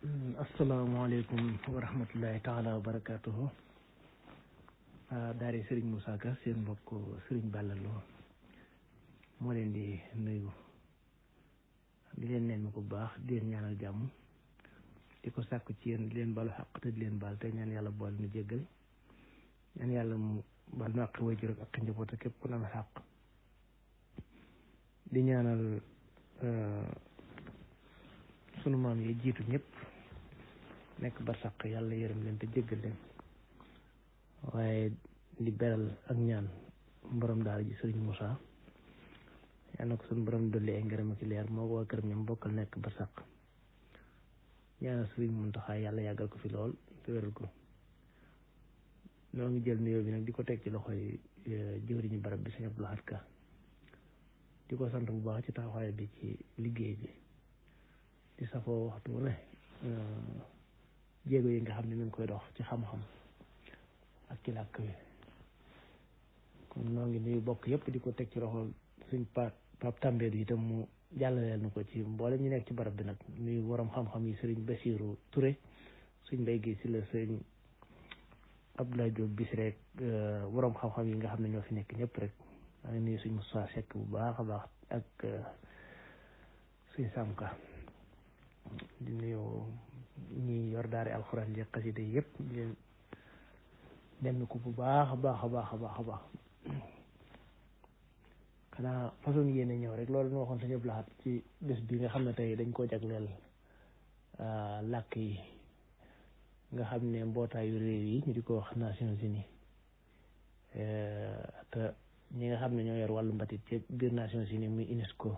asalaamaaleykum wa rahmatullahi taala wa barakaatuhu daari Serigne Moussa Ka seen mbokk Serigne Balla Lo moo leen di nuyu di leen neen ma ko baax di leen ñaanal jàmm di ko sàkku ci yéen di leen balu xaq te di leen baal te ñaan yàlla boole nu jéggal ñaan yàlla mu bal nu àq way jur ak njaboot ak képp ku na xaq di ñaanal sunu maam yi jiitu ñëpp nekk barsàq yàlla yërëm leen te jéggal leen waaye di beral ak ñaan borom daara ji Sëriñ Moussa yal na ko suñu borom dolli ay ngërëm ak leer moo waa këram ñoom bokkal nekk barsàq ñaanal Sëriñ Muntaxa yàlla yàggal ko fi lool te wéral ko noo ngi jël nuyoo bi nag di ko teg ci loxoy jëwriñu barab bi Sëriñ Abdou Lahad Ka di ko sant bu baax ci taxawaay bi ci liggéey bi di safoo waxtu wu ne jéego yi nga xam ne mi ngi koy dox ci xam-xam ak ci làkk wi kon noo ngi nuyu bokk yëpp di ko teg ci loxo suñ pap tàmbee bi itam mu jàllaleel nu ko ci mboolem ñu nekk ci barab bi nag nuyu waroom xam-xam yi sëriñ Basiiru Ture suñ mbay gi si la sëriñ Abdoulaye Diop bis rek waroom xam-xam yi nga xam ne ñoo fi nekk ñëpp rek maa ngi nuyu suñ Moussa Seck bu baax a baax ak suñ Samka di nuyu ñi yor daari alxuraan ji xasida yëpp di leen dem ko bu baax a baax a baax a baax a baax xanaa façon yéene ñëw rek loolu nu waxoon Sëriñ Abdou Lahad ci bés bi nga xam ne tey dañ koo jagleel làkk yi nga xam ne mbootaayu réew yi ñu di ko wax Nations Unies te ñi nga xam ne ñoo yor wàllu mbatit ci biir Nations Unies muy UNESCO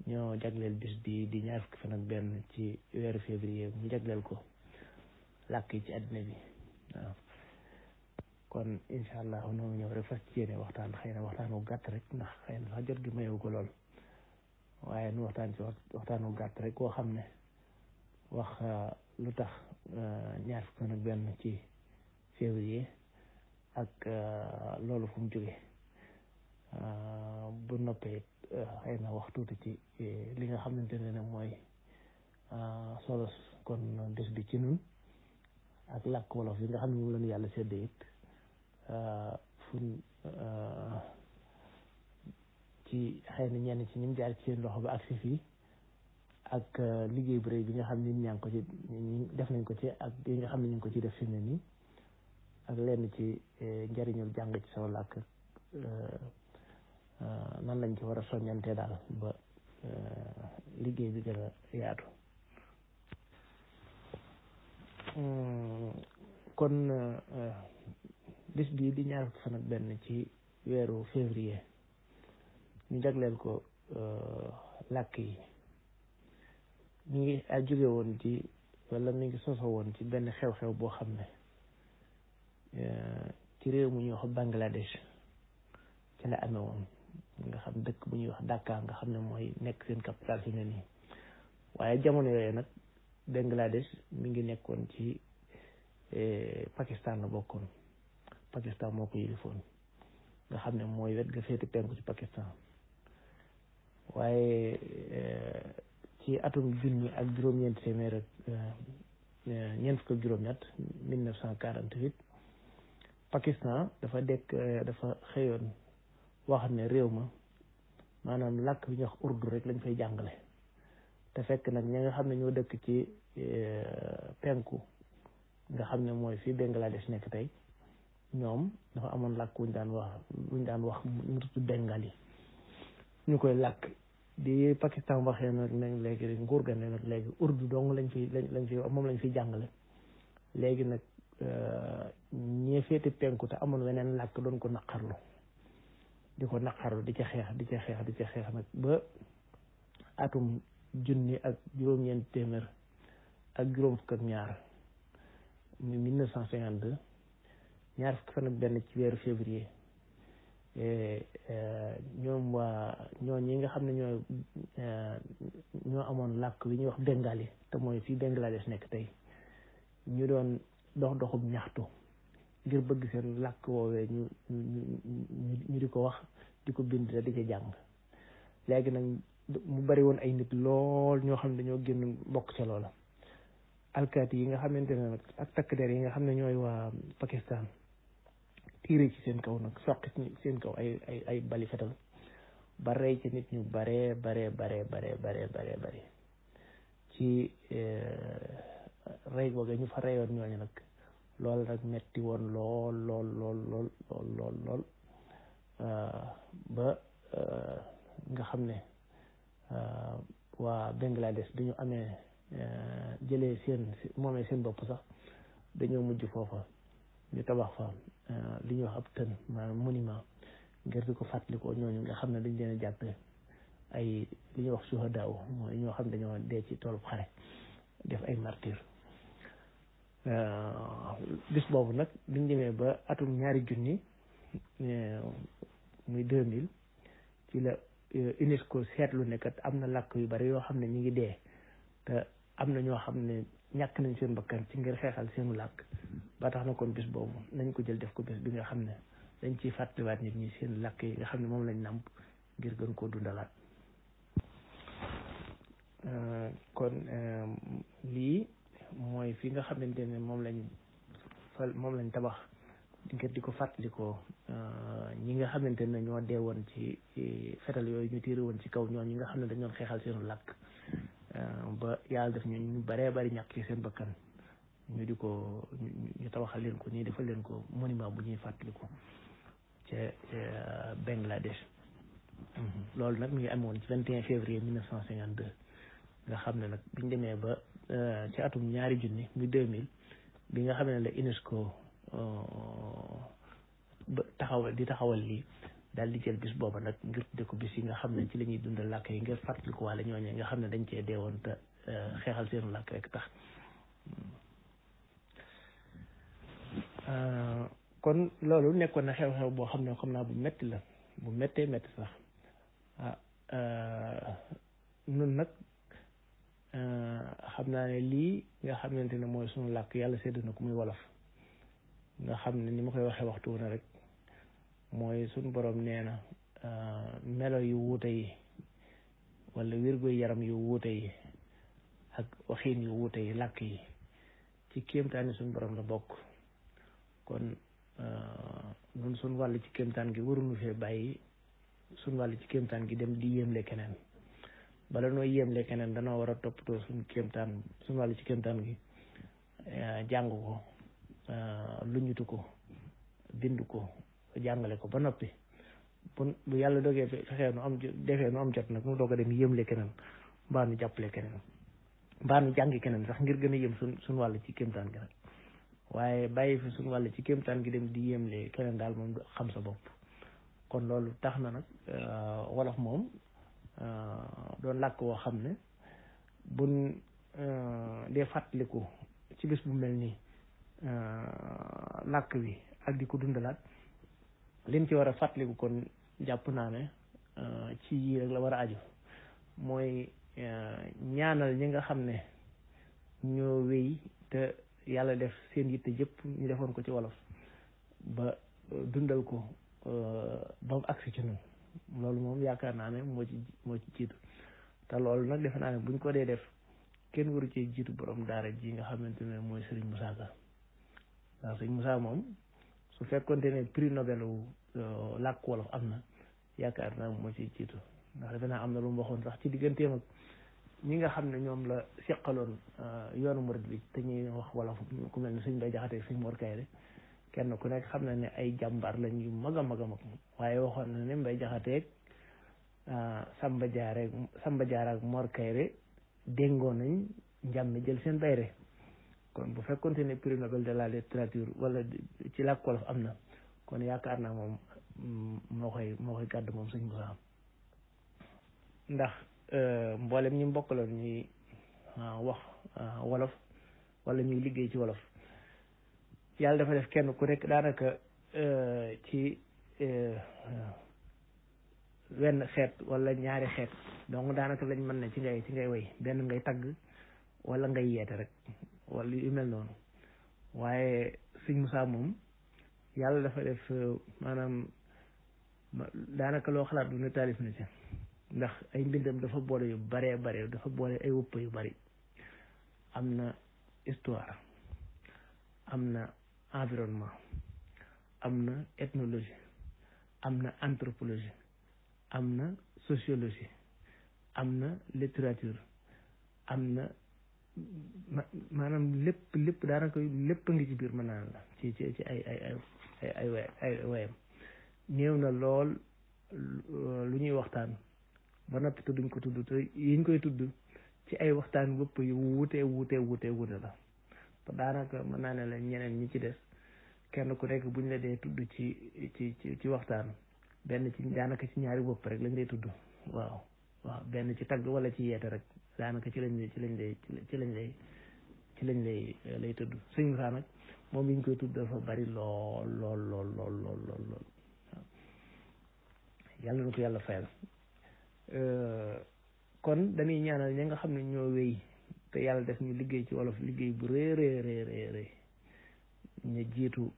ñoo jagleel bis bi di ñaar fukki fan ak benn ci weeru février ñu jagleel ko làkk yi ci àddina bi waaw kon incha allah noo ñëw rek fas ci yéene waxtaan xëy na waxtaan wu gàtt rek ndax xëy na sax jot gi mayewu ko lool waaye nu waxtaan ci waxtaan wu gàtt rek koo xam ne wax lu tax ñaar fukki fan ak benn ci février ak loolu fu mu jóge bu noppee xëy na wax tuuti ci li nga xamante ne nag mooy solos kon bés bi ci nun ak làkk wolof yi nga xam ne moom la ñu yàlla séddee it fu ci xëy na ñenn ci ñim jaar ci seen loxo ba agsi fii ak liggéey bu rëy bi nga xam ne ñaa ngi ko ci def nañ ko ci ak yi nga xam ne ñu ngi ko ci def fi mu ne nii ak lenn ci njëriñul jàng ci saw làkk nan lañ ci war a soññante daal ba liggéey bi gën a yaatu kon bis bii di ñaar fukki fan ak benn ci weeru février ñu jagleel ko làkk yi ñu ngi jóge woon ci wala mi ngi soso woon ci benn xew-xew boo xam ne ci réew mu ñuy wax Bangladesh ci la amee woon nga xam dëkk bu ñuy wax Dhaka nga xam ne mooy nekk seen capital fi ne nii waaye jamono yooyu nag Bangladesh mi ngi nekkoon ci Pakistan la bokkoon Pakistan moo ko yilifoon nga xam ne mooy wet ga féeti penku ci Pakistan waaye ci atum junni ak juróom-ñeent téeméer ak ñeent fukk ak juróom-ñett 1948 Pakistan dafa xëyoon wax ne réew ma maanaam làkk bi ñuy wax urdu rek lañ fay jàngale te fekk nag ñi nga xam ne ñoo dëkk ci penku nga xam ne mooy fii Bangladesh nekk tey ñoom dafa amoon làkk wuñ daan wax mu tudd bengali ñu koy làkk di Pakistan waxee nag léegi nguur ga ne nag léegi urdu dong lañ fi moom lañ fiy jàngale léegi nag ñee féete penku te amoon weneen làkk doon ko naqarlu di ko naqarlu di ca xeex nag ba atum junni ak juróom-ñeent téeméer ak juróom fukk ak ñaar muy 1952 ñaar fukki fan ak benn ci weeru février ñoo ñi nga xam ne ñoo amoon làkk wi ñuy wax bengali te mooy fii Bangladesh nekk tey ñu doon doxub ñaxtu ngir bëgg seen làkk woowee ñu di ko wax di ko bind te di ca jàng léegi nag mu bari woon ay nit lool ñoo xam ne dañoo génn bokk ca loola alkaati yi nga xamante ne nag ak takk der yi nga xam ne ñooy waa Pakistan tiire ci seen kaw nag soqi ci seen kaw ay bali fetal ba rey ci nit ñu bare ci rey googe ñu fa reyoon ñooñu nag loolu nag metti woon lool ba nga xam ne waa Bangladesh bi ñu amee jëlee moomee seen bopp sax dañoo mujj foofa ñu tabax fa li ñuy wax ab tën maanaam monument ngir di ko fàttalikoo ñooñu nga xam ne dañ leen a jàppe ay li ñuy wax suhadaaw mooy ñoo xam ne dañoo dee ci toolub xare def ay martyr bis boobu nag biñ demee ba atum 2000 muy 2000 ci la UNESCO seetlu ne kat am na làkk yu bari yoo xam ne ñu ngi dee te am na ñoo xam ne ñàkk nañ seen bakkan ci ngir xeexal seenu làkk ba tax na kon bis boobu nañ ko jël def ko bis bi nga xam ne dañ ciy fàttaliwaat nit ñi seen làkk yi nga xam ne moom lañ nàmp ngir gën koo dundalaat kon lii mooy fi nga xamante ne moom lañ tabax ngir di ko fàttalikoo ñi nga xamante ne ñoo dee woon ci fetal yooyu ñu tiiri woon ci kaw ñoom ñi nga xam ne dañ doon xeexal seenu làkk ba yàlla def ñu baree bari ñàkk ci seen bakkan ñu tabaxal leen ko ñii defal leen ko monument bu ñuy fàttaliku ca Bangladesh loolu nag mi ngi amoon ci 21 février 1952 nga xam ne nag biñ demee ba ci atum 2000 muy 2000 bi nga xam ne la UNESCO ba taxawal lii daal di jël bis booba nag ngir tudde ko bis yi nga xam ne ci la ñuy dundal làkk yi ngir fàttaliku wala ñooñee nga xam ne dañ cee deewoon te xeexal seenu làkk rek tax kon loolu nekkoon na xew-xew boo xam ne xam naa bu metti la bu méttee métti sax nun nag xam naa ne lii nga xamante ne mooy sunu làkk yàlla sédd na ko muy wolof nga xam ne ni ma koy waxee waxtu wu ne rek mooy suñu borom nee na melo yu wuute yi wala wérgu yaram yu wuute yi ak waxiin yu wuute yi làkk yi ci kéemtaani suñu borom la bokk kon nun suñu wàll ci kéemtaan gi waruñu fee bàyyi suñu wàll ci kéemtaan gi dem di yéemle keneen bala noo yéemle keneen danoo war a toppatoo suñu wàll ci kéemtaan gi jàng ko luñutu ko bind ko jàngale ko ba noppi bu yàlla dogee fexee nu am jot nag nu doog a dem yéemle keneen mbaa nu jàppale keneen mbaa nu jàngi keneen sax ngir gën a yéem suñu wàll ci kéemtaan gi nag waaye bàyyi fi suñu wàll ci kéemtaan gi dem di yéemle keneen daal moom xam sa bopp kon loolu tax na nag wolof moom doon làkk woo xam ne buñ dee fàttaliku ci bis bu mel nii làkk wi ak di ko dundalaat liñ ci war a fàttaliku kon jàpp naa ne ci yii rek la war a aju mooy ñaanal ñi nga xam ne ñoo wéy te yàlla def seen yitte jëpp ñu defoon ko ci wolof ba dundal ko ba mu agsi ci ñun loolu moom yaakaar naa ne moo ci jiitu te loolu nag defe naa ne buñ ko dee def kenn waru cee jiitu borom daara ji nga xamante ne mooy Serigne Moussa Ka ndax Serigne Moussa moom su fekkonte ne prix Nobel làkk wolof am na yaakaar naa moo ci jiitu ndax defe naa am na lu mu waxoon sax ci digganteem ak ñi nga xam ne ñoom la seqaloon yoonu murid bi te ñuy wax wolof ku mel ne Sëñ Bay Jaxate Sëñ Mor Kayre kenn ku nekk xam na ne ay jàmbaar lañ yu mag a mag waaye waxoon na ne Mbay Jaxate Samba Jaara ak Mor Kayre déngoo nañ njàmme jël seen bayre kon bu fekkonte ne prix Nobel de la littérature wala ci làkk wolof am na kon yaakaar naa moom moo koy gàddu moom Sëñ Moussa ndax mboolem ñi mbokkaloon ñuy wax wolof wala ñuy liggéey ci wolof yàlla dafa def kenn ku nekk daanaka ci wenn xeet wala ñaari xeet donc daanaka lañ mën ne ci ngay way benn ngay tagg wala ngay yeete rek wala yu mel noonu waaye Sëñ Moussa moom yàlla dafa def maanaam daanaka loo xalaat du ne taalif na ci ndax ay mbindam dafa boole yu baree bare dafa boole ay wëpp yu bari am na histoire, am na environnement, am na ethnologie, am na anthropologie, am na sociologie, am na littérature, am na maanaam lépp daanaka lépp a ngi ci biir mën naa la ci ay wayam néew na lool lu ñuy waxtaan ba noppi te duñ ko tudd te yiñ koy tudd ci ay waxtaan wëpp yu wuute la te daanaka mën naa ne la ñeneen ñi ci des kenn ku nekk buñ la dee tudd ci waxtaan benn ci daanaka ci ñaari bopp rek lañ lay tudd waaw benn ci tagg wala ci yeete rek daanaka ci lañ lay tudd sëñ Moussa nag moom yiñ koy tudd dafa bari lool yàlla na ko yàlla fayal kon dañuy ñaanal ñi nga xam ne ñoo wéy te yàlla def ñu liggéey ci wolof liggéey bu rëy ñu jiitu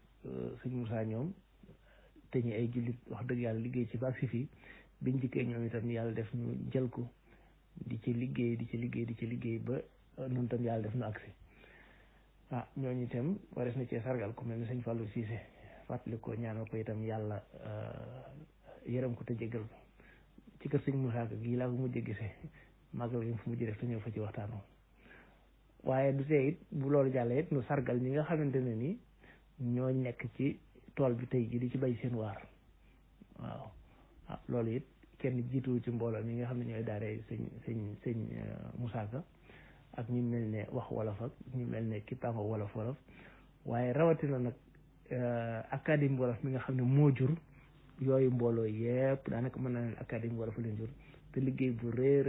sëñ Moussa ñoom te ñu ay jullit wax dëgg yàlla liggéey ci ba si fii biñ dikkee ñoom itam yàlla def ñu jël ko di ci liggéey ba noonu tam yàlla def nu agsi ñooñu itam warees na cee sargal ku mel ni sëñ Fallou Cissé fàttali ko ñaanal ko itam yàlla yërëm ko te jégal ko ci kër sëñ Moussa gii laa ko mujjee gisee màggal gi fu mujj def te ñëw fa ci waxtaanoo waaye du tee it bu loolu jàllee it nu sargal ñi nga xamante ne ni ñoo nekk ci tool bi tey ji di ci bay seen waar waaw loolu it kenn jiituwu ci mbooloo mi nga xam ne ñooy daaree sëñ Moussa Ka ak ñu mel ne wax wolof ak ñu mel ne kippaango wolof waaye rawatina nag académie wolof mi nga xam ne moo jur yooyu mbooloo yépp daanaka mën naa ne académie wolof leen jur te liggéey bu rëy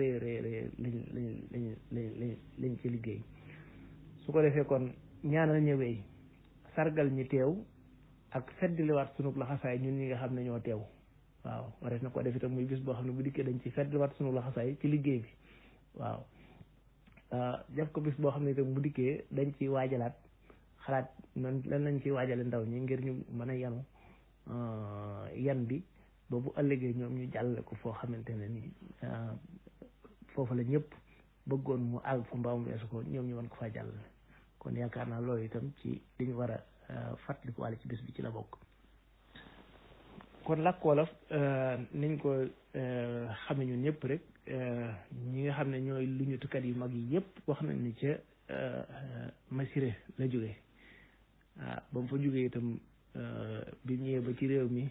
lañ ci liggéey su ko defee kon ñaanal ñëwee sargal ñi teew ak feddliwaat sunu laxasaay ñun ñi nga xam ne ñoo teew waaw warees na ko def itam muy bis boo xam ne bu dikkee dañ ci feddliwaat sunu laxasaay ci liggéey bi waaw def ko bis boo xam ne itam bu dikkee dañ ci waajalaat xalaat man lan lañ ciy waajale ndaw ñi ngir ñu mën a yanu yan bi ba bu ëllëgee ñoom ñu jàllale ko foo xamante ne ni foofu la ñëpp bëggoon mu àgg fa mbaa mu weesu ko ñoom ñu mën ko faa jàllale kon yaakaar naa loolu itam ci li ñu war a fàttaliku wàlle ci bés bi ci la bokk kon làkk wolof niñ ko xame ñun ñëpp rek ñi nga xam ne ñooy lu ñu tukkat yu mag yi yëpp wax nañ ni ca Massiré la jógee ba mu fa jógee itam bi ñëwee ba ci réew mi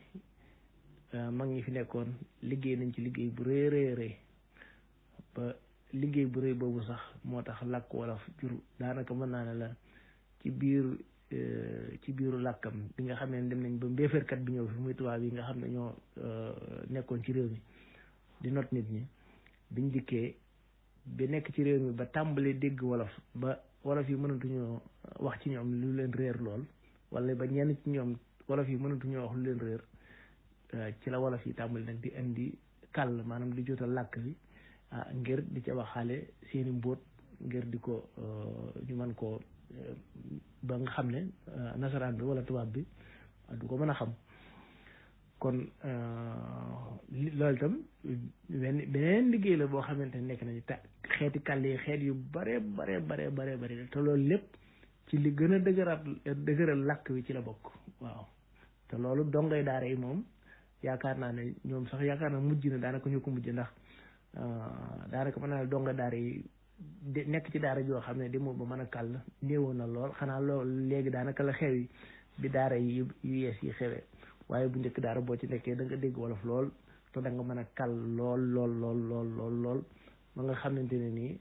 mag ñi fi nekkoon liggéey nañ ci liggéey bu rëy ba liggéey bu rëy boobu sax moo tax làkk wolof jur daanaka mën naa ne la ci biiru làkkam bi nga xam ne dem nañ ba mbéeférkat bi ñëw fi muy tubaab yi nga xam ne ñoo nekkoon ci réew mi di not nit ñi biñ dikkee bi nekk ci réew mi ba tàmbali dégg wolof ba wolof yi mënatuñoo wax ci ñoom lu leen réer lool wala ba ñenn ci ñoom wolof yi mënatuñoo wax lu leen réer ci la wolof yi tàmbali nag di indi kàll maanaam di jotal làkk bi ngir di ca waxaale seeni mbóot ngir di ko ñu mën koo ba nga xam ne nasaraan bi wala tubaab bi du ko mën a xam kon loolu itam beneen liggéey la boo xamante ne nekk nañu xeeti kàll yi xeet yu bare te loolu lépp ci li gën a dëgëral làkk wi ci la bokk waaw te loolu dongay daara yi moom yaakaar naa ne ñoom sax yaakaar naa mujj na daanaka ñu ko mujj ndax daanaka mën naa ne donga daara yi nekk ci daara joo xam ne demoo ba mën a kàll néewoon na lool xanaa loolu léegi daanaka la xew yi bi daara yi yu yees yi xewee waaye bu njëkk daara boo ci nekkee da nga dégg wolof lool te da nga mën a kàll lool ba nga xamante ne nii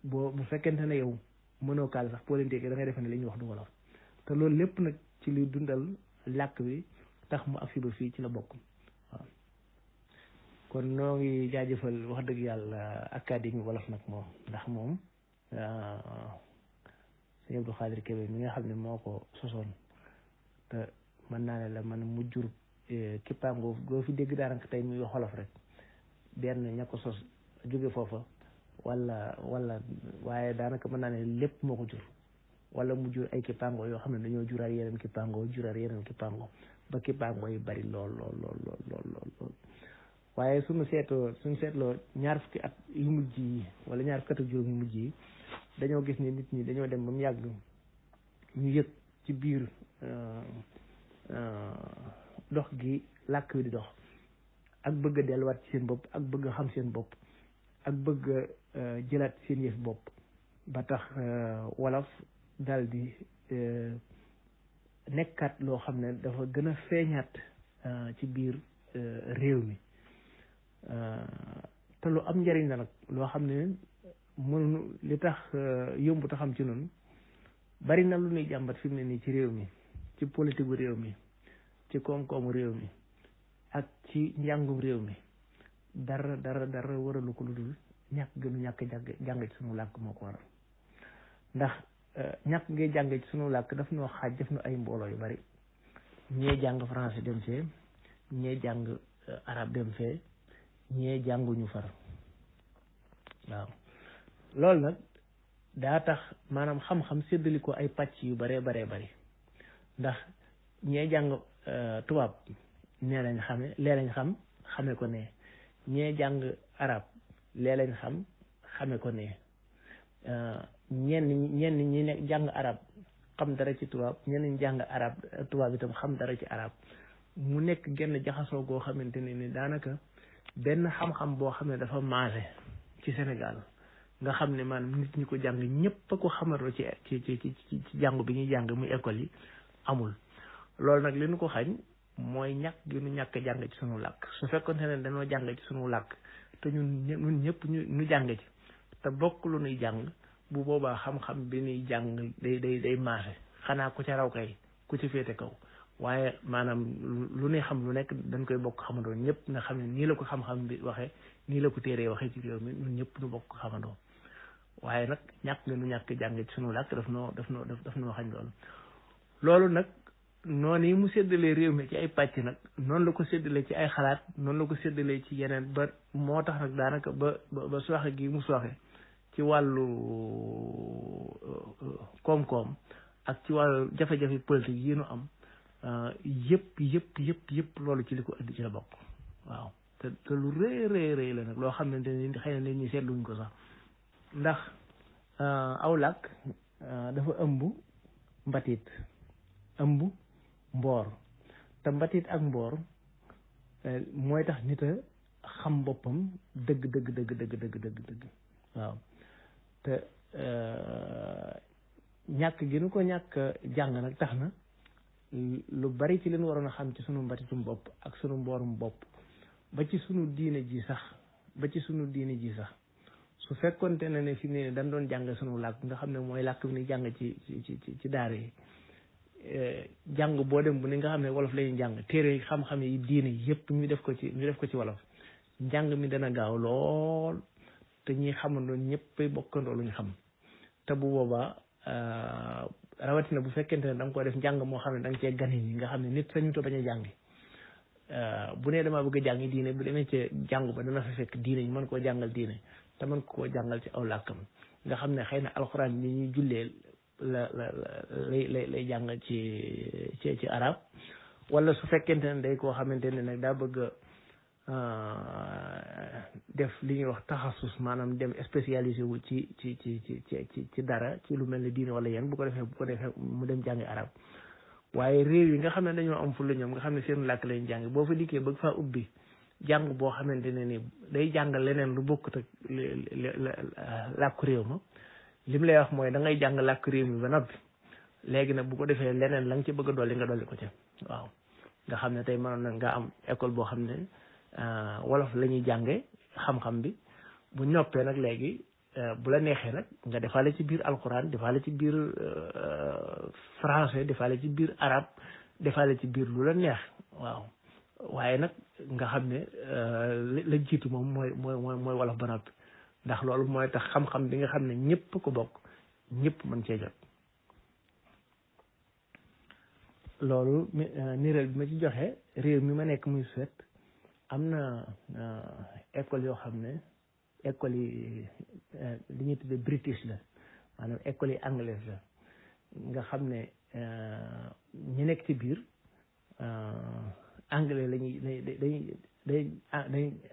bu fekkente ne yow mënoo kàll sax boo leen déggee da ngay defe ne li ñuy wax du wolof te loolu lépp nag ci li dundal làkk bi tax mu agsi ba fii ci la bokk waaw kon noo ngi jaajëfal wax dëgg yàlla académie wolof nag moom ndax moom sëñ Abdou Khadir Kébé mi nga xam ne moo ko sosoon te mën naa ne la man mu jur kippaangoo goo fi dégg daanaka tey muy xolof rek benn ña ko sos jóge foofa wala waaye daanaka mën naa ne lépp moo ko jur wala mu jur ay kippaangoo yoo xam ne dañoo juraat yeneen kippaangoo ba kippaangoo yi bari lool waaye suñu seetloo ñaar fukki at yu mujj yi wala ñaar fukki at ak juróom yu mujj yi dañoo gis ni nit ñi dañoo dem ba mu yàgg ñu yëg ci biir dox gi làkk wi di dox ak bëgg a delluwaat ci seen bopp ak bëgg a xam seen bopp ak bëgg a jëlaat seen yëf bopp ba tax wolof daal di nekkaat loo xam ne dafa gën a feeñaat ci biir réew mi te lu am njëriñ la nag loo xam ne mënu li tax yombu ta xam ci noonu bari na lu ñuy jàmbat fi mu ne nii ci réew mi ci politique bu réew mi ci koom-koomu réew mi ak ci njàngum réew mi dara waralu ko lu dul ñàkk gënu ñàkk jàng ci sunu làkk moo ko waral ndax ñàkk ngay jàng ci sunu làkk daf noo xaaj def na ay mbooloo yu bari ñee jàng français dem fee ñee jàng arabe dem fee ñee jànguñu far waaw loolu nag daa tax maanaam xam-xam séddali ko ay pàcc yu baree bari ndax ñee jàng tubaab nee lañ xame lee lañ xame ko ne ñee jàng arab lee lañ xame ko ne ñenn ñi ne jàng arab xam dara ci tubaab ñenn ñi jàng arab tubaab itam xam dara ci arab mu nekk genn jaxasoo goo xamante ne ni daanaka benn xam-xam boo xam ne dafa maase ci Sénégal nga xam ne maanaam nit ñi ko jàng ñëpp a ko xamaroo ci jàngu bi ñuy jàng muy école yi amul loolu nag li nu ko xañ mooy ñàkk gi nu ñàkk jàng ci sunu làkk su fekkoon ne dañoo jàng ci sunu làkk te ñun ñëpp ñu jàng ci te bokk lu nuy jàng bu boobaa xam-xam bi nuy jàng day maase xanaa ku ca raw kay ku ci féete kaw waaye maanaam lu nuy xam lu nekk dañ koy bokk xamandoo ñëpp nga xam ne nii la ko xam-xam bi waxee nii la ko téeree waxee ci réew mi ñun ñëpp ñu bokk xamandoo waaye nag ñàkk nga nu ñàkk jàng ci sunu làkk daf noo xañ loolu nag noonu yi mu séddalee réew mi ci ay pàcc nag noonu la ko séddalee ci ay xalaat noonu la ko séddalee ci yeneen ba moo tax nag daanaka ba sooxe gi mu sooxe ci wàllu koom-koom ak ci wàllu jafe-jafe politique yi nu am yëpp loolu ci li ko indi ci la bokk waaw te lu rëy la nag loo xamante ne xëy na nit ñi seetluñ ko sax ndax aw làkk dafa ëmb mbatit ëmb mboor te mbatit ak mboor mooy tax nit a xam boppam dëgg waaw te ñàkk gi nu ko ñàkk jàng nag tax na lu bari ci leen waroon a xam ci sunu mbatitum bopp ak sunu mboorum bopp ba ci sunu diine ji sax su fekkonte ne fi ne dañ doon jàng sunu làkk nga xam ne mooy làkk bi ni jàng ci daara yi jàng boo dem bu ni nga xam ne wolof lañuy jàng téere xam-xam yi diine yëpp ñu def ko ci wolof njàng mi dana gaaw lool te ñi xamandoo ñëpp bokkandoo lu ñu xam te bu boobaa rawatina bu fekkente ne da nga ko def njàng moo xam ne da nga cee gane yi nga xam ne nit sañu to bañ a jàngi bu nee damaa bëgg a jàngi diine bu demee ci jàngu ba dana fa fekk diine ñu mën koo jàngal diine te mën koo jàngal ci aw làkkam nga xam ne xëy na alxuraan ni ñuy jullee lay jàng ci arab wala su fekkente ne day koo xamante ne nag daa bëgg def li ñuy wax taxasus maanaam dem spécialisé wu ci dara ci lu mel ne diine wala yéen bu ko defee mu dem jàngi arab waaye réew yi nga xam ne dañoo am fulla ñoom nga xam ne seen làkk lañ jàng boo fa dikkee bëgg faa ubbi jàng boo xamante ne ni day jàngal leneen lu bokkut ak làkku réew ma li mu lay wax mooy da ngay jàng làkk réew mi ba noppi léegi nag bu ko defee leneen la nga ci bëgg a dolli nga dolli ko ca waaw nga xam ne tey mënoon na nga am école boo xam ne wolof la ñuy jànge xam-xam bi bu ñoppee nag léegi bu la neexee nag nga defaale ci biir alxuraan defaale ci biir français defaale ci biir arabe defaale ci biir lu la neex waaw waaye nag nga xam ne la jiitu moom mooy wolof ba noppi ndax loolu mooy tax xam-xam bi nga xam ne ñëpp ko bokk ñëpp mën cee jot loolu niral bi ma ci joxe réew mi ma nekk muy Suède am na école yoo xam ne école yi li ñuy tuddee british la maanaam école yi anglaise la nga xam ne ñi nekk ci biir anglais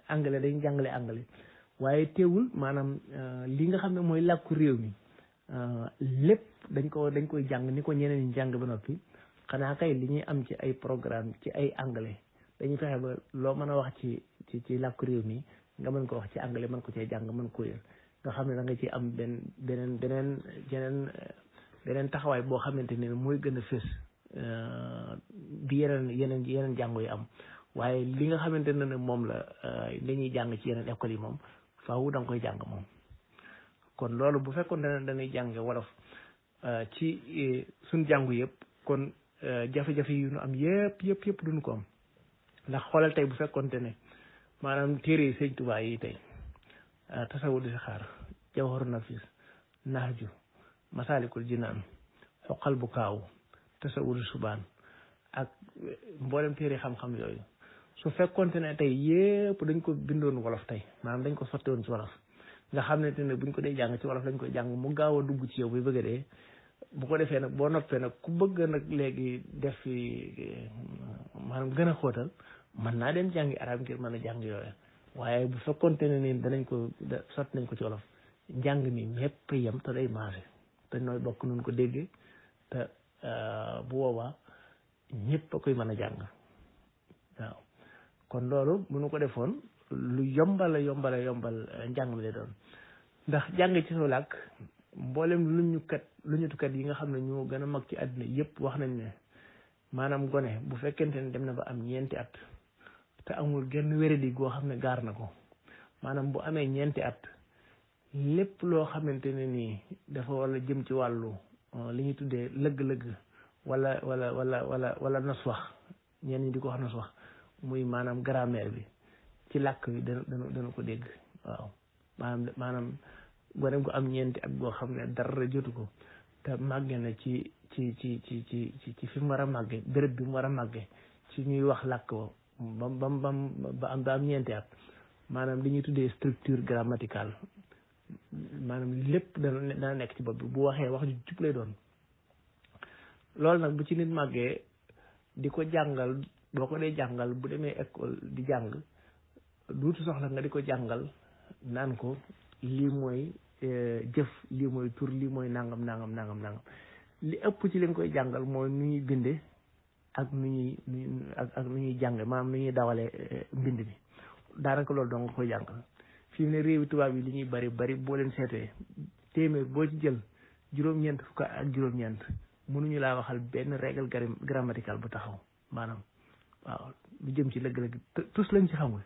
dañuy jàngale anglais waaye teewul maanaam li nga xam ne mooy làkku réew mi lépp dañ koy jàng ni ko ñeneen ñi jàng ba noppi xanaa kay li ñuy am ci ay programme ci ay anglais dañuy fexe ba loo mën a wax ci làkku réew mi nga mën ko wax ci anglais mën ko cee jàng mën ko yër nga xam ne da nga ci am beneen taxawaay boo xamante ne mooy gën a fës bi yeneen jàngo yi am waaye li nga xamante ne moom la dañuy jàng ci yeneen école yi moom faaw da nga koy jàng moom kon loolu bu fekkoon dañuy jàng wolof ci suñ jàngu yëpp kon jafe-jafe yu nu am yëpp duñu ko am ndax xoolal tey bu fekkoonte ne maanaam téere yi sëñ Tuubaa yi tey tasawur di si xaar jawharu nafis naaju masaalikul jinaan xoqal bu kaaw tasawur subaan ak mboolem téere xam-xam yooyu su fekkoonte ne tey yëpp dañ ko bindoon wolof tey maanaam dañ ko sotti woon ci wolof nga xam ne te ne buñ ko dee jàng ci wolof lañ koy jàng mu gaaw a dugg ci yow bi bëgg a dee bu ko defee nag boo noppee nag ku bëgg nag léegi def fi maanaam gën a xóotal mën naa dem jàngi arab ngir mën a jàng yooyu waaye bu fekkoonte ne nii danañ ko sotti nañ ko ci wolof njàng mi ñëpp yem te day maase te nooy bokk nun ko déggee te bu boobaa ñëpp a koy mën a jàng waaw kon loolu bu nu ko defoon lu yombal njàng mi lay doon ndax jàng ci soo làkk mboolem lu ñu tukat yi nga xam ne ñoo gën a mag ci àddina yëpp wax nañ ne maanaam gone bu fekkente ne dem na ba am ñeenti at te amul genn wéradi goo xam ne gaar na ko maanaam bu amee ñeenti at lépp loo xamante ne nii dafa wala jëm ci wàllu li ñuy tuddee lëgg-lëgg wala nos wax ñenn ñi di ko wax nos wax muy maanaam grammaire bi ci làkk bi dana ko dégg waaw maanaam gone gu am ñeenti at goo xam ne dara jotu ko te màgge na ci fi mu war a màgge béréb bi mu war a màgge ci ñuy wax làkk ba am ñeenti at maanaam li ñuy tuddee structure grammaticale maanaam lépp dana nekk ci bopp bi bu waxee wax ju jub lay doon loolu nag bu ci nit màggee di ko jàngal boo ko dee jàngal bu demee école di jàng duutu soxla nga di ko jàngal naan ko lii mooy jëf lii mooy tur lii mooy nangam li ëpp ci li nga koy jàngal mooy nu ñuy binde ak nu ñuy jànge maanaam nu ñuy dawalee mbind mi daanaka loolu dong nga koy jàngal fii mu ne réewi tubaab yi li ñuy bari boo leen seetee téeméer boo ci jël juróom-ñeent fukk ak juróom-ñeent mënuñu laa waxal benn règle grammaticale bu taxaw maanaam waaw lu jëm ci lëgg-lëgg tous lañ ci xamul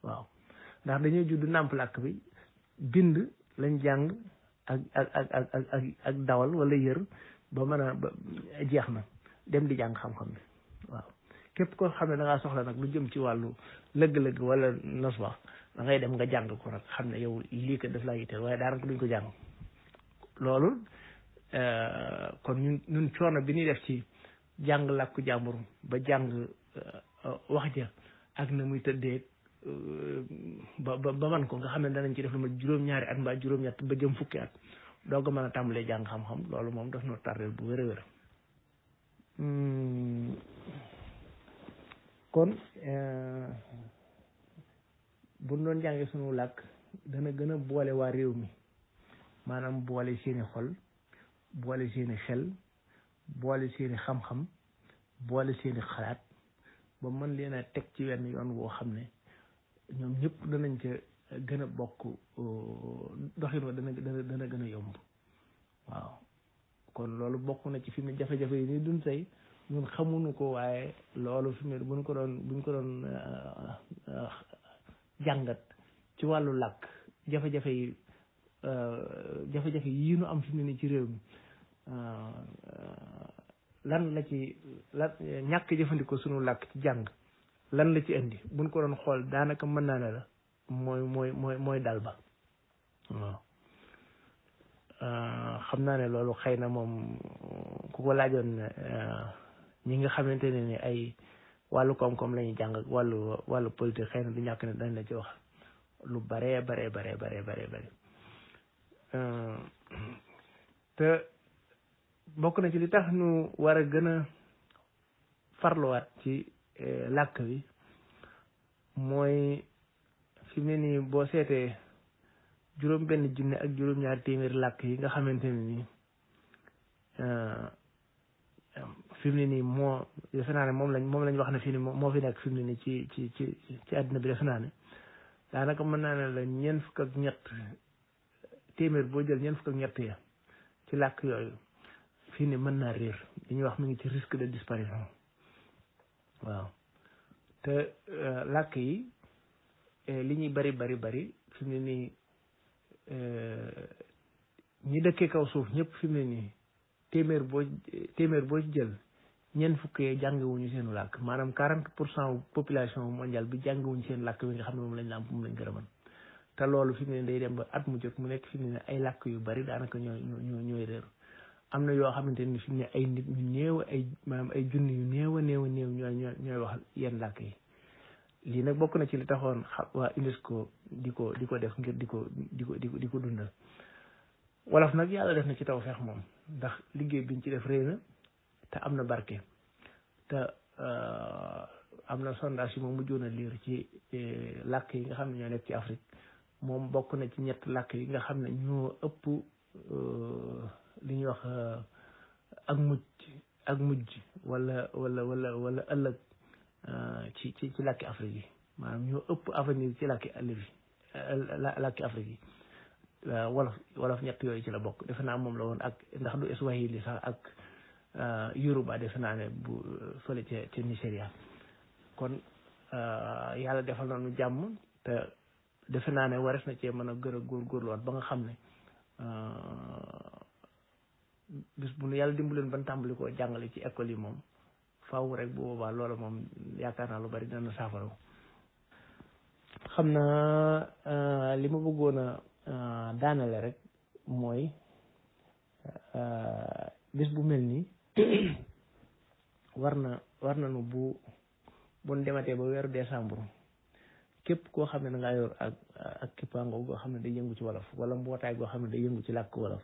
waaw ndax dañoo judd nàmp làkk bi bind lañ jàng ak dawal wala yër ba mën a jeex na dem di jàng xam-xam bi waaw képp koo xam ne da ngaa soxla nag lu jëm ci wàllu lëgg-lëgg wala nos wax da ngay dem nga jàng ko nag xam ne yow lii ko def laa yitteel waaye daanaka duñ ko jàng loolu kon ñun coono bi ñuy def ci jàng làkku jàmbur ba jàng wax ja ak na muy tëddee ba man ko nga xam ne danañ ci def lu ma juróom-ñaari at mbaa juróom-ñett ba jëm fukki at doog a mën a tàmbalee jàng xam-xam loolu moom daf noo tardel bu wér a wér kon bu doon jàngee sunu làkk dana gën a boole waa réew mi maanaam boole seeni xol boole seeni xel boole seeni xam-xam boole seeni xalaat ba mën leen a teg ci wenn yoon woo xam ne ñoom ñëpp danañ ca gën a bokk doxin wa dana gën a yomb waaw kon loolu bokk na ci fi mu ne jafe-jafe yi ni dun tey ñun xamuñu ko waaye loolu fi mu ne buñ ko doon jàngat ci wàllu làkk jafe-jafe yi nu am fi mu ne nii ci réew mi lan la ci ñàkk jëfandikoo sunu làkk ci jàng lan la ci indi buñ ko doon xool daanaka mën naa ne la mooy dal ba waaw xam naa ne loolu xëy na moom ku ko laajoon ñi nga xamante ne ni ay wàllu koom-koom la ñuy jàng ak wàllu politique xëy na du ñàkk ne dañ la ci wax lu bare te bokk na ci li tax ñu war a gën a farluwaat ci làkk bi mooy fi mu ne nii boo seetee juróom benn junne ak juróom-ñaari téeméeri làkk yi nga xamante ne nii fi mu ne nii moo defe naa ne moom lañ wax ne fii ni moo fi nekk fi mu ne nii ci àddina bi defe naa ne daanaka mën naa ne la ñeent fukk ak ñett téeméer boo jël ñeent fukk ak ñett ya ci làkk yooyu fii ni mën naa réer li ñuy wax mu ngi ci risque de disparition waaw te làkk yi li ñuy bari fi mu ne nii ñi dëkkee kaw suuf ñëpp fi mu ne nii téeméer boo ci jël ñeent fukk yee jàngewuñu seen làkk maanaam 40% population mondiale bi jàngewuñu seen làkk bi nga xam ne moom lañ la am moom lañ gën a mën te loolu fi mu ne day dem ba at mu jot mu nekk fi mu ne ay làkk yu bari daanaka ñooy réer am na yoo xamante ni fi mu ne ay nit ñu néew maanaam ay junni yu néew a néew ñooy wax yenn làkk yi lii nag bokk na ci li taxoon waa UNESCO di ko def ngir di ko dundal wolof nag yàlla def na ci taw feex moom ndax liggéey biñ ci def réy na te am na barke te am na sondage yi moom mujjoon a liir ci làkk yi nga xam ne ñoo nekk ci Afrique moom bokk na ci ñett làkk yi nga xam ne ñoo ëpp li ñuy wax ak mujj wala ëllëg ci làkki Afrique yi maanaam ñoo ëpp avenir ci làkki Afrique yi wolof ñett yooyu ci la bokk defe naa moom la woon ak ndax du Swahili sax ak Yoruba defe naa ne bu fële ca Nigeria kon yàlla defal na nu jàmm te defe naa ne wares na cee mën a gën a góorgóorluwaat ba nga xam ne bis bu nu yàlla dimbaleen ban tàmbali koo jàngale ci école yi moom faaw rek bu boobaa loola moom yaakaar naa lu bari dana saafara xam naa li ma bëggoon a daanale rek mooy bis bu mel nii war na nu bu dematee ba weeru décembre képp koo xam ne da ngaa yor ak kippaango goo xam ne day yëngu ci wolof wala mbootaay goo xam ne day yëngu ci làkk wolof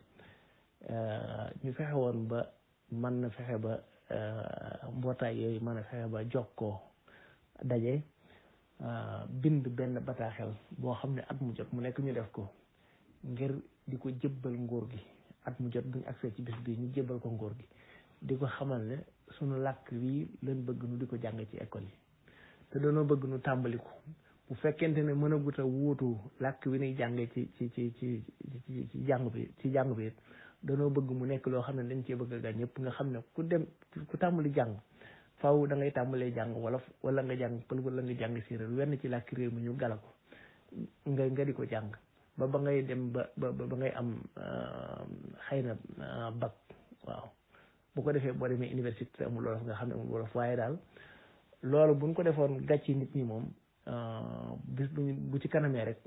ñu fexe woon ba mën na fexe ba mbootaay yooyu mën a fexe ba jokkoo daje bind benn bataaxel boo xam ne at mu jot mu nekk ñu def ko ngir di ko jëbbal nguur gi at mu jot buñu accès ci bis bi ñu jëbbal ko nguur gi di ko xamal ne sunu làkk wi leen bëgg nu di ko jàng ci école yi te dañoo bëgg nu tàmbali ko bu fekkente ne mën a gut a wuutu làkk wi nuy jàngee ci jàng bi it dañoo bëgg mu nekk loo xam ne dañ cee bëgg a gaañ ñëpp nga xam ne ku tàmbali jàng faaw da ngay tàmbalee jàng wolof wala nga jàng pël wala nga jàng séeréer wenn ci làkk réew mi ñu gala ko nga di ko jàng ba ngay dem ba ngay am xëy na bac waaw bu ko defee boo demee université amul wolof nga xam ne amul wolof waaye daal loolu buñ ko defoon gàcci nit ñi moom bis bu ci kanamee rek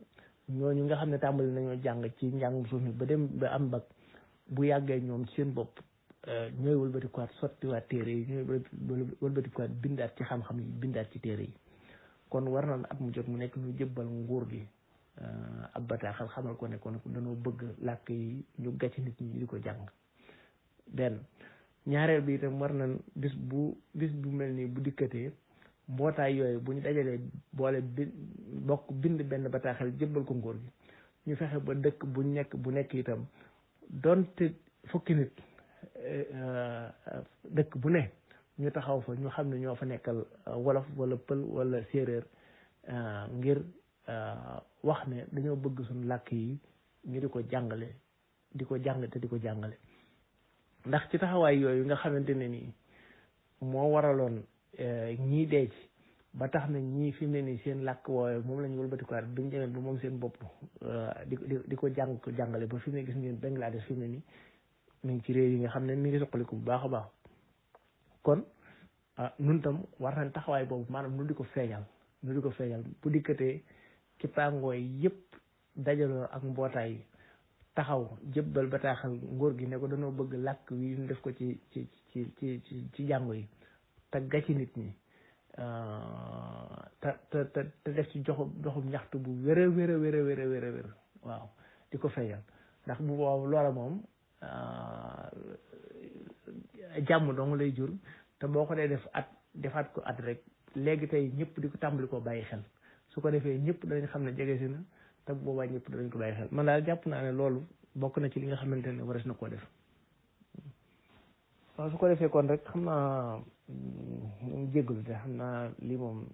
ñooñu nga xam ne tàmbali nañoo jàng ci njàngum suuf mi ba dem ba am bac bu yàggee ñoom seen bopp ñooy wëlbatikuwaat sottiwaat téere yi ñooy wëlbatikuwaat bindaat ci xam-xam yi bindaat ci téere yi kon war na at mu jot mu nekk ñu jëbbal nguur gi ab bataaxal xamal ko ne kon dañoo bëgg làkk yi ñu gàcc nit ñi di ko jàng benn ñaareel bi itam war na bis bu mel nii bu dikkatee mbootaay yooyu bu ñu dajalee boole bokk bind benn bataaxal jëbbal ko nguur gi ñu fexe ba dëkk bu nekk itam donte fukki nit dëkk bu ne ñu taxaw fa ñu xam ne ñoo fa nekkal wolof wala pël wala séeréer ngir wax ne dañoo bëgg suñu làkk yi ñu di ko jàngale di ko jàng te di ko jàngale ndax ci taxawaay yooyu nga xamante ne nii moo waraloon ñii dee ci ba tax na ñii fi mu ne nii seen làkk woowe moom la ñu wëlbatikuwaat duñ demee ba moom seen bopp di ko jàngale ba fi mu ne gis ngeen Bangladesh fi mu ne nii mi ngi ci réew yi nga xam ne mi ngi soqaliku bu baax a baax kon nun tam war nañ taxawaay boobu maanaam nu di ko feeñal bu dikkatee ci pàngooy yëpp dajaloo ak mbootaay yi taxaw jëbbal bataaxal nguur gi ne ko dañoo bëgg làkk wi ñu def ko ci jàngo yi te gàcci nit ñi te def ci doxum ñaxtu bu wér waaw di ko feeñal ndax bu boobu loola moom jàmm dong lay jur te boo ko dee defaat ko at rek léegi tey ñëpp di ko tàmbali koo bàyyi xel su ko defee ñëpp dañ xam ne jege si na te boobaa ñëpp danañ ko bàyyi xel man daal jàpp naa ne loolu bokk na ci li nga xamante ne waras na koo def waaw su ko defee kon rek xam naa jéggalu te xam naa lii moom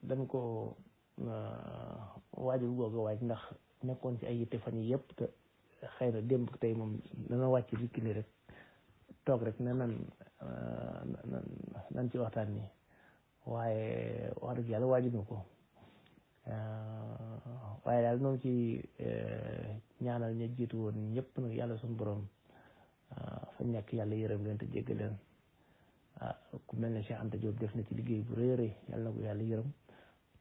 dañ ko waajal googu waaj ndax nekkoon ci ay yitte fan yi yëpp te xëy na démb tey moom dana wàcc rikki ni rek toog rek ne nan ci waxtaan nii waaye wax dëgg yàlla waajunu ko waaye daal noonu ci ñaanal ña jiitu woon ñëpp nag yàlla suñu borom fa nekk yàlla yërëm leen te jéggal leen ku mel ne Cheikh Anta Diop def na ci liggéey bu rëy a rëy yàlla na ko yàlla yërëm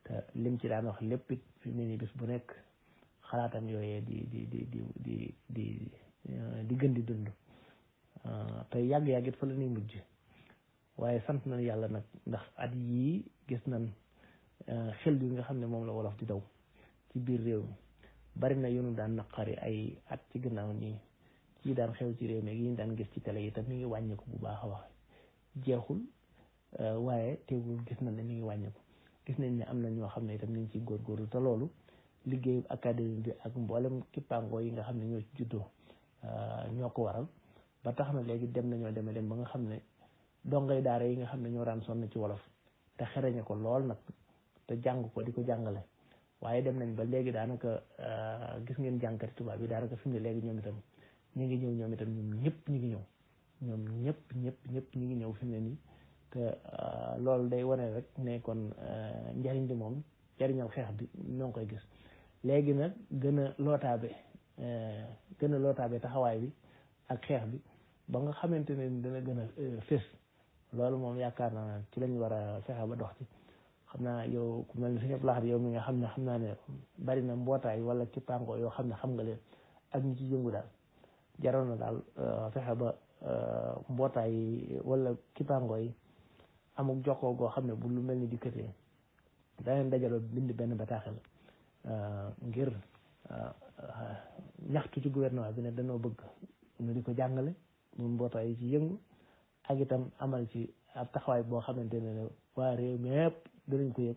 te lim ci daan wax lépp it fi mu ne nii bis bu nekk xalaatam yooyee di gën di dund te yàgg-yàgg it fa la ñuy mujj waaye sant nañ yàlla nag ndax at yii gis nañ xel bi nga xam ne moom la wolof di daw ci biir réew mi bari na yu nu daan naqari ay at ci gannaaw nii ci daan xew ci réew mi yi ñu daan gis ci télé yi tam mi ngi wàññiku bu baax a wax jeexul waaye teewul gis nañ ne mi ngi wàññiku gis nañ ne am na ñoo xam ne itam ñu ngi ciy góorgóorlu te loolu liggéeyu académie bi ak mboolem kippaangoo yi nga xam ne ñoo ci juddoo ñoo ko waral ba tax na léegi dem ba nga xam ne dongay daara yi nga xam ne ñoo daan sonn ci wolof te xereñe ko lool nag te jàng ko di ko jàngale waaye dem nañ ba léegi daanaka gis ngeen jàngkati tubaab yi daanaka fi mu ne léegi ñoom itam ñu ngi ñëw ñoom ñëpp ñu ngi ñëw ñoom ñëpp ñu ngi ñëw fi mu ne nii te loolu day wane rek ne kon njariñ bi moom njariñal xeex bi ñoo ngi koy gis léegi nag gën a lootaabe taxawaay bi ak xeex bi ba nga xamante ne dana gën a fés loolu moom yaakaar naa ci lañ war a fexe ba dox ci xam naa yow ku mel ne suñu plaxat yow mi nga xam naa ne bari na mbootaay wala kippaangoo yoo xam ne xam nga leen ak ñi ci yëngu daal jaroon na daal fexe ba mbootaay yi wala kippaangoo yi amuk jokkoo goo xam ne bu lu mel ni dikkatee daneen dajaloo bind benn bataaxel ngir ñaxtu ci gouvernement bi ne dañoo bëgg ñu di ko jàngale ñun mbootaay yi ci yëngu ak itam amal ci ab taxawaay boo xamante ne waa réew mi yëpp danañ ko yëg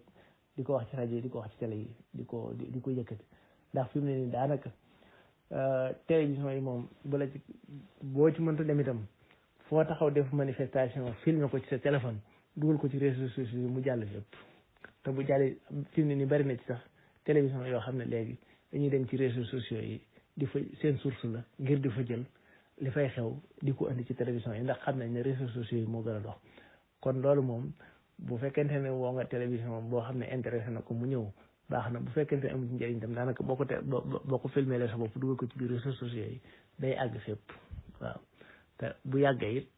di ko wax ci rajo yi di ko wax ci télé yi di ko yëkkati ndax fi mu ne nii daanaka télévision yi moom boo ci mënta dem itam foo taxaw def manifestation filmer ko ci sa téléphone dugal ko ci réseaux sociaux yi mu jàll fépp te bu jàllee fi mu ne nii bari na ci sax télévision yoo xam ne léegi dañuy dem ci réseaux sociaux yi di fa seen source la ngir di fa jël li fay xew di ko indi ci télévision yi ndax xam nañ ne réseaux sociaux yi moo gën a dox kon loolu moom bu fekkente ne woo nga télévision boo xam ne intéressé na ko mu ñëw baax na bu fekkente ne amul ci njëriñ tam daanaka boo ko filmé la sa bopp dugal ko ci biir réseaux sociaux yi day àgg fépp waaw te bu yàggee it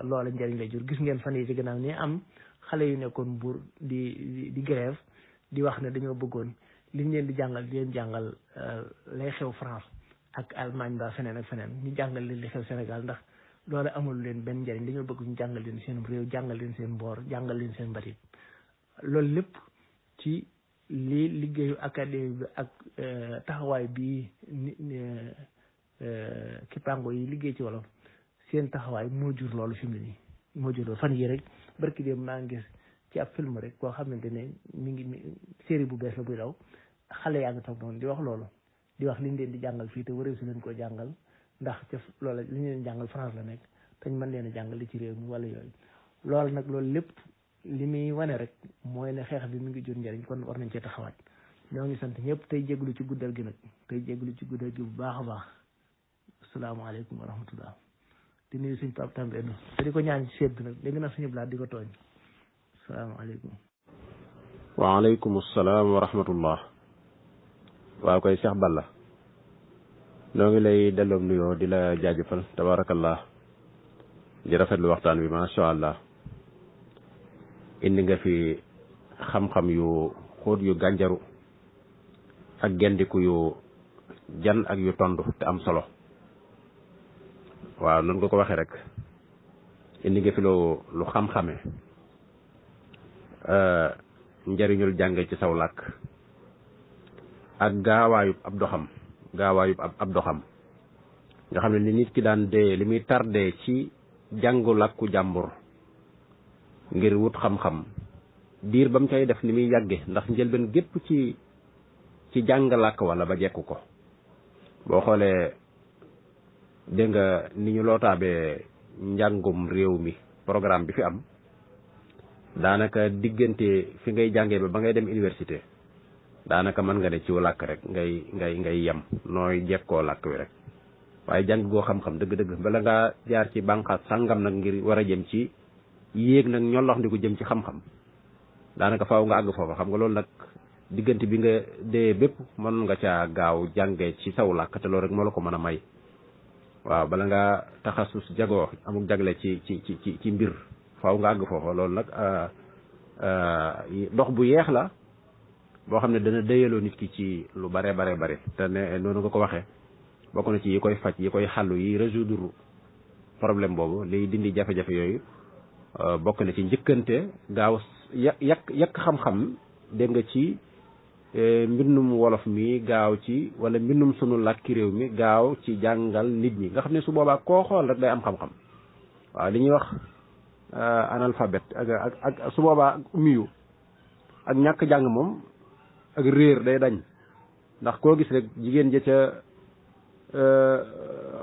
loola njëriñ lay jur gis ngeen fan yi ci gannaaw ni am xale yu nekkoon buur di grève di wax ne dañoo bëggoon liñ leen di leen jàngal lay xew France ak Allemagne ba feneen ak feneen ñu jàngal leen li xew Sénégal ndax loolu amul leen benn njëriñ dañoo bëgg ñu jàngal leen seen réew jàngal leen seen mboor jàngal leen seen mbatit loolu lépp ci lii liggéeyu académie bi ak taxawaay bi kippaango yi liggéey ci wolof seen taxawaay moo jur loolu fi mu ne nii moo jur loolu fan yi rek barki dem maa ngi gis ci ab film rek koo xamante ne mi ngi série bu bees la buy daw xale yaa ngi toog noonu di wax loolu di wax liñ leen di jàngal fii te waree su leen koo jàngal ndax ca loola li ñu leen jàngal France la nekk te ñu mën leen a jàngal li ci réew mi wala yooyu loolu nag loolu lépp li muy wane rek mooy ne xeex bi mi ngi jur njëriñ kon war nañ cee taxawaat ñoo ngi sant ñëpp tey jégalu ci guddal gi nag tey jégalu ci guddal gi bu baax a baax asalaamaaleykum wa rahmatullah di nuyu suñ Pape També te di ko ñaan ci seet bi nag léegi nag suñu blaat di ko tooñ asalaamaaleykum. waaleykum salaam wa rahmatullah. waaw koy Cheikh Balla noo ngi lay delloo nuyoo di la jaajëfal tabarakallah di rafetlu waxtaan bi macha allah indi nga fi xam-xam yu xóot yu gànjaru ak gendiku yu jan ak yu tondu te am solo waaw noonu nga ko waxee rek indi nga fi lu xam-xame njëriñul jànge ci saw làkk ak gaawaayub ab doxam nga xam ne ni nit ki daan dee li muy tardé ci jàngu làkku jàmbur ngir wut xam-xam diir ba mu cay def ni muy yàgge ndax njëlbeen gépp ci ci jàng làkk wala ba jekku ko. boo xoolee dégg nga ni ñu lootaabee njàngum réew mi programme bi fi am daanaka diggante fi ngay jàngee ba ngay dem université daanaka mën nga ne ci làkk rek ngay yem nooy jekkoo làkk wi rek waaye jàng goo xam-xam dëgg-dëgg bala ngaa jaar ci bànqaas sàngam nag ngir war a jëm ci yéeg nag ñollox ndi ko jëm ci xam-xam daanaka faaw nga àgg foofa xam nga loolu nag diggante bi nga dee bépp mën nga caa gaaw jàngee ci saw làkk te loolu rek moo la ko mën a may waaw bala ngaa taxasus jagoo amuk jagle ci mbir faaw nga àgg foofa loolu nag dox bu yeex la boo xam ne dana dëyaloo nit ki ci lu bare te ne noonu nga ko waxee bokk na ci yi koy faj yi koy xàllu yi résoudre problème boobu liy dindi jafe-jafe yooyu bokk na ci njëkkante gaaw yàq xam-xam dégg nga ci mbindum wolof mi gaaw ci wala mbindum sunu làkki réew mi gaaw ci jàngal nit ñi nga xam ne su boobaa koo xool rek day am xam-xam waaw li ñuy wax analphabète ak su boobaa ak ummiyu ak ñàkk jàng moom ak réer day dañ ndax koo gis rek jigéen ja ca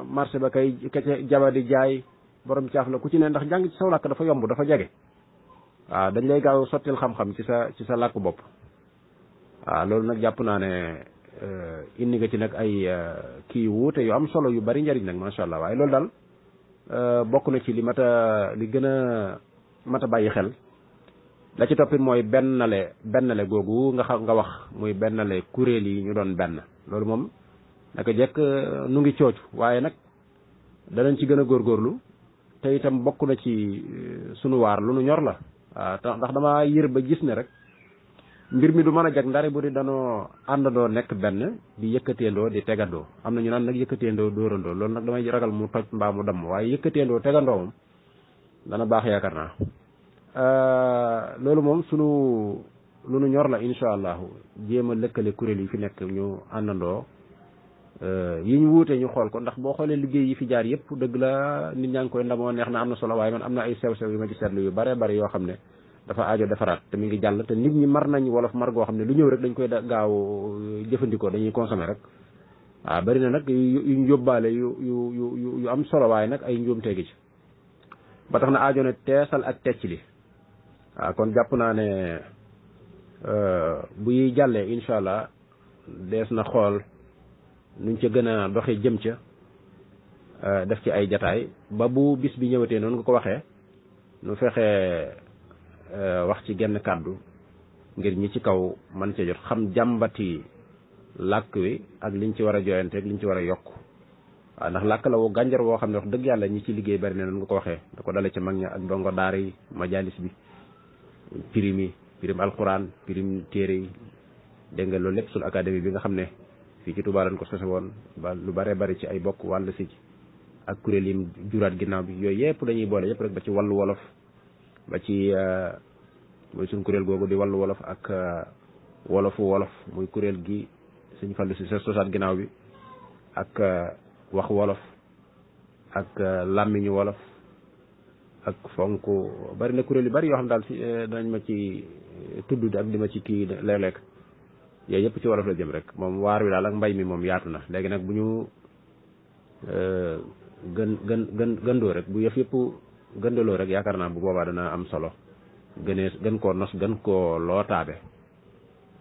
marché ba kay ka ca jaba di jaay borom caaf la ku ci ne ndax jàng ci saw làkk dafa yomb dafa jege waaw dañ lay gaaw sottil xam-xam ci sa làkk bopp waaw loolu nag jàpp naa ne indi nga ci nag ay kii wuute yu am solo yu bari njariñ nag macha allah waaye loolu daal bokk na ci li gën a mat a bàyyi xel la ci toppit mooy bennale googu nga wax muy bennale kuréel yi ñu doon benn loolu moom naka jekk nu ngi coocu waaye nag danañ ci gën a góorgóorlu te itam bokk na ci sunu waar lu nu ñor la waaw ndax dama yër ba gis ne rek mbir mi du mën a jag ndare bu di danoo àndandoo nekk benn di yëkkateendoo di tegandoo am na ñu naan nag yëkkateendoo dóorandoo loolu nag damay ragal mu toj mbaa mu damm waaye yëkkateendoo tegandoo moom dana baax yaakaar naa loolu moom lu nu ñor la incha allahu jéem a lëkkale kuréel yi fi nekk ñu àndandoo yi ñu wuute ñu xool ko ndax boo xoolee liggéey yi fi jaar yëpp dëgg la nit ñaa ngi koy ndamoo neex na am na solo waaye man am na ay sew-sew yu ma ci seetlu yu bare yoo xam ne dafa aajo defaraat te mi ngi jàll te nit ñi mar nañ wolof mar goo xam ne lu ñëw rek dañ koy gaaw jëfandikoo dañuy consommer rek waaw bari na nag yu ñu yóbbaale yu am solo waaye nag ay njuumte gi ci ba tax na aajo ne teesal ak tecc li waaw kon jàpp naa ne bu yi jàllee incha allah dees na xool nuñ ca gën a doxee jëm ca def ci ay jataay ba bu bis bi ñëwatee noonu nga ko waxee nu fexee wax ci genn kàddu ngir ñi ci kaw man ca jot xam jàmbati làkk wi ak liñ ci war a jooyante ak liñ ci war a yokk waaw ndax làkk la woo gànjar woo xam ne wax dëgg yàlla ñi ci liggéey bari ne noonu nga ko waxee da ko dale ca mag ña ak dongo daara yi majalis bi pirim alquran pirim téere yi dégg nga loolu lépp suñu académie bi nga xam ne fii ci Touba lañ ko sose woon ba lu bare bari ci ay bokk wàll si ak kuréel yi juraat ginnaaw bi yooyu yëpp dañuy boole yëpp rek ba ci wàllu wolof ba ci mooy suñ kuréel googu di wàllu wolof ak wolof muy kuréel gi suñ fallu si sa sosaat ginnaaw bi ak wax wolof ak làmmiñu wolof ak fonk bari na kuréel yu bari yoo xam daal si danañ ma ci tudd ak di ma ci kii léeg-léeg yooyu yëpp ci wolof la jëm rek moom waar wi daal ak mbay mi moom yaatu na léegi nag bu ñu gëndoo rek bu yëf yëpp gëndaloo rek yaakaar naa bu boobaa dana am solo gën koo nos gën koo lootaabe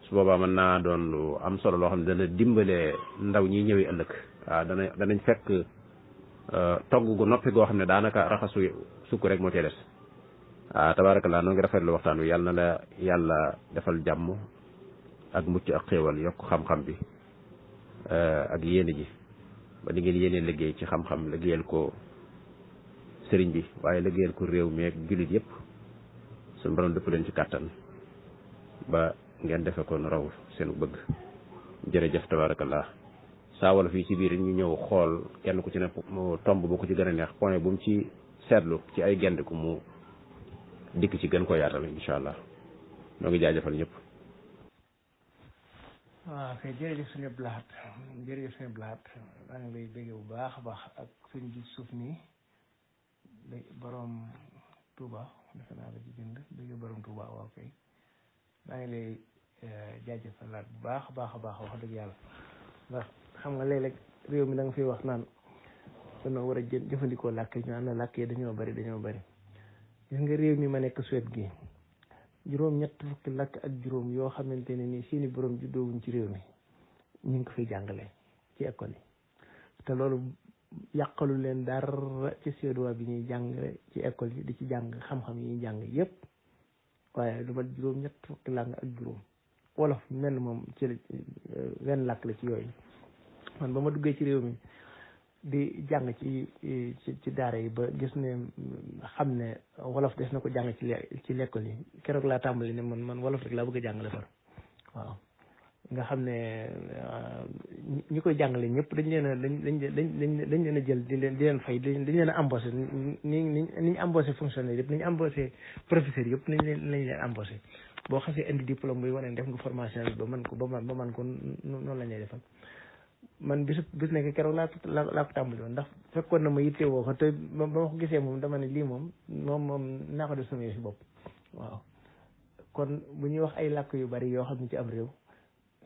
su boobaa mën naa doon lu am solo loo xam ne dana dimbale ndaw ñi ñëwee ëllëg waaw danañ fekk togg gu noppi goo xam ne daanaka raxasu sukk rek moo cee des waaw tabaarakallaa noo ngi rafetlu waxtaan wi yàlla na la yàlla defal jàmm ak mucc ak xéewal yokk xam-xam bi ak yéene ji ba di ngeen yéene liggéey ci xam-xam liggéeyal ko sëriñ bi waaye liggéeyal ko réew mi ak jullit yëpp suñu borom dëpp leen ci kàttan ba ngeen defe ko raw seen bëgg jërëjëf tabarakallah saa wala fii ci biir ñu ñëw xool kenn ku ci ne tomb bu ko ci gën a neex point bu mu ci seetlu ci ay gendiku mu dikk ci gën ko yaatal incha allah ñoo ngi jaajëfal ñëpp. waaw kay jërëjëf suñu blaat maa ngi lay bëgg bu baax a baax ak suñ ji suuf nii borom Touba defe naa la ci bind bëgg borom Touba waaw kay maa ngi lay jaajëfalaat bu baax a baax wax dëgg yàlla ndax xam nga léeg-léeg réew mi da nga fiy wax naan dañoo war a jëfandikoo làkk yi ñu naan làkk yi dañoo bari gis nga réew mi ma nekk Suède gi juróom-ñett fukki làkk ak juróom yoo xamante ne ni seeni borom juddoowuñ ci réew mi ñu ngi ko fiy jàngale ci école yi te loolu yàqalu leen dara ci suédois bi ñuy jàng ci école yi di ci jàng xam-xam yi ñuy jàng yépp waaye lu mat juróom-ñett fukki làkk ak juróom wolof mel moom ci wenn làkk la ci yooyu man ba ma duggee ci réew mi di jàng ci daara yi ba gis ne xam ne wolof des na ko jàng ci l'école yi keroog laa tàmbali ne man wolof rek laa bëgg a jàngale far waaw nga xam ne ñi koy jàngale ñëpp dañ leen a jël di leen fay dañ leen a embauché ni ñu embauché fonctionnaire yëpp ni ñu embauché professeur yëpp lañ leen embauché boo xasee indi diplôme buy wane def nga formation bi ba man ko noonu la ñuy defal man bis nekk keroog laa ko tàmbali woon ndax fekkoon na ma yitte woo ko te ba ma ko gisee moom dama ne lii moom naa ko def sama yëfi bopp waaw kon bu ñuy wax ay làkk yu bari yoo xam ne ci am réew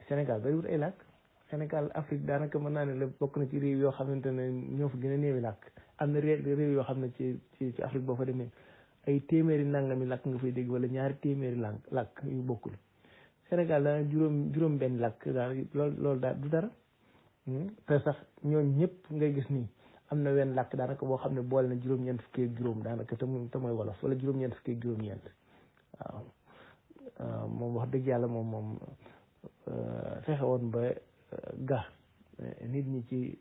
Sénégal bariwul ay làkk Sénégal Afrique daanaka mën naa ne la bokk na ci réew yoo xamante ne ñoo fa gën a néewi làkk am na réew yoo xam ne ci Afrique boo fa demee ay téeméeri nangami làkk nga fay dégg wala ñaari téeméeri làkk yu bokkul Sénégal daana juróom benn làkk daal loolu daal du dara te sax ñooñ ñëpp ngay gis nii am na wenn làkk daanaka boo xam ne boole na juróom-ñeent fukki ak juróom daanaka te mooy wolof wala juróom-ñeent fukki ak juróom-ñeent waaw moom wax dëgg yàlla moom fexe woon ba nit ñi ci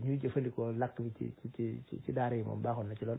ñuy jëfandikoo làkk bi ci daara yi moom baaxoon na ci lool